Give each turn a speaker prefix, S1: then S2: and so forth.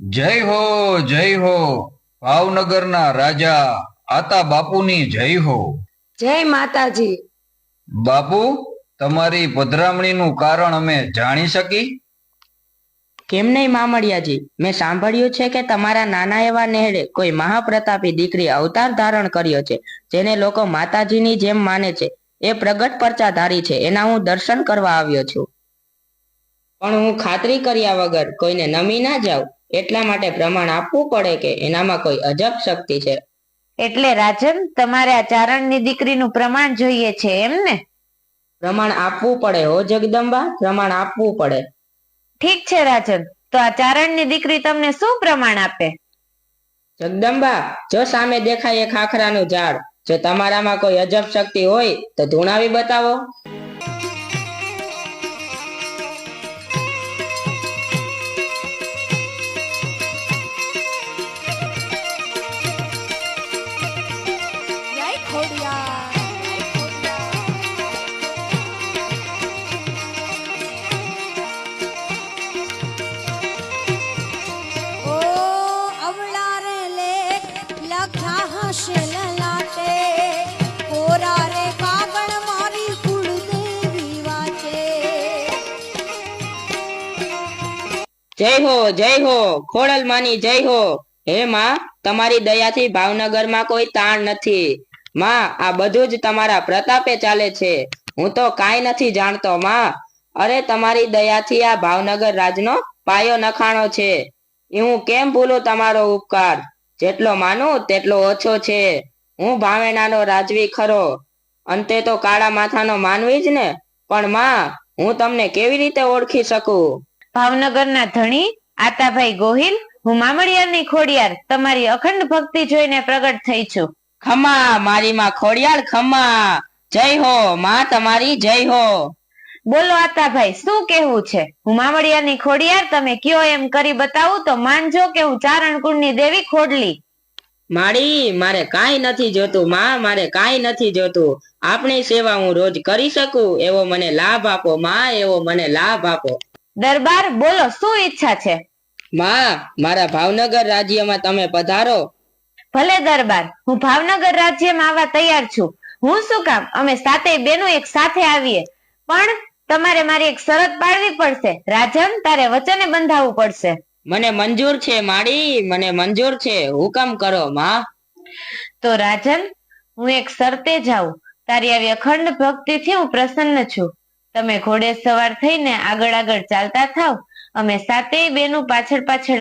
S1: જય હો ભાવનગરના રાજા આતા બાપુની જય હો।
S2: જય માતાજી।
S1: બાપુ, તમારી પધરામણીનું કારણ અમે જાણી શકી?
S3: કેમ નહીં મામડિયાજી, મેં સાંભળ્યું છે કે તમારા નાના એવા નેહડે કોઈ મહાપ્રતાપી દીકરી અવતાર ધારણ કર્યો છે, જેને લોકો માતાજીની જેમ માને છે। એ પ્રગટ પરચાધારી છે, એના હું દર્શન કરવા આવ્યો છું। પણ હું ખાતરી કર્યા વગર કોઈને નમી ના જાઉં, એટલા માટે પ્રમાણ આપવું પડે કે એનામાં કોઈ અજબ શક્તિ છે।
S2: એટલે રાજન, તમારે આ ચારણની દીકરીનું પ્રમાણ જોઈએ છે એમ ને?
S3: પ્રમાણ આપવું પડે હો જગદંબા, પ્રમાણ આપવું પડે।
S2: ઠીક છે રાજન, તો આ ચારણની દીકરી તમને શું પ્રમાણ આપે?
S3: જગદંબા, જો સામે દેખાય એ ખાખરાનું ઝાડ, જો તમારામાં કોઈ અજબ શક્તિ હોય તો ધૂણાવી બતાવો। જય હો ખોડલ માની જય હો। હે માં, તમારી દયાથી ભાવનગરમાં કોઈ તાણ નથી। માં, આ બધું જ તમારા પ્રતાપે ચાલે છે, હું તો કાંઈ નથી જાણતો માં। અરે, તમારી દયાથી આ ભાવનગર રાજનો પાયો નખાણો છે, એ હું કેમ ભૂલું તમારો ઉપકાર। જેટલો માનું તેટલો ઓછો છે। હું ભાવેણાનો રાજવી ખરો, અંતે તો કાળા માથાનો માનવી જ ને। પણ માં, હું તમને કેવી રીતે ઓળખી શકું?
S2: ભાવનગરના ધણી આતાભાઈ ગોહિલ, હું મામડિયારની ખોડિયાર તમારી અખંડ ભક્તિ જોઈને પ્રગટ થઈ છું।
S3: ખમા મારી માં ખોડિયાર, ખમા। જય હો માં, તમારી જય હો।
S2: બોલો આતાભાઈ, શું કહેવું છે? હું મામડિયાની ખોડિયાર, તમે કયો એમ કરી બતાવું તો માનજો કે હું ચારણ કુળની દેવી ખોડલી।
S3: માડી, મારે કાંઈ નથી જોતું માં, મારે કાંઈ નથી જોતું। આપણી સેવા હું રોજ કરી શકું એવો મને લાભ આપો માં, એવો મને લાભ આપો।
S2: દરબાર, બોલો શું ઈચ્છા છે?
S3: માં, મારા ભાવનગર રાજ્યમાં તમે પધારો।
S2: ભલે દરબાર, હું ભાવનગર રાજ્યમાં આવવા તૈયાર છું। હું શું કામ, અમે સાતેય બેનો એક સાથે આવીએ, પણ તમારે મારી એક શરત પાડવી પડશે। રાજન, તારે વચને બંધાવવું પડશે।
S3: મને મંજૂર છે માડી, મને મંજૂર છે, હુકમ કરો માં।
S2: તો રાજન, હું એક શરતે જાઉં, તારી આવી અખંડ ભક્તિથી હું પ્રસન્ન છું। તમે ઘોડે સવાર થઈને આગળ આગળ ચાલતા થાવ, અમે સાતેય બેનું પાછળ પાછળ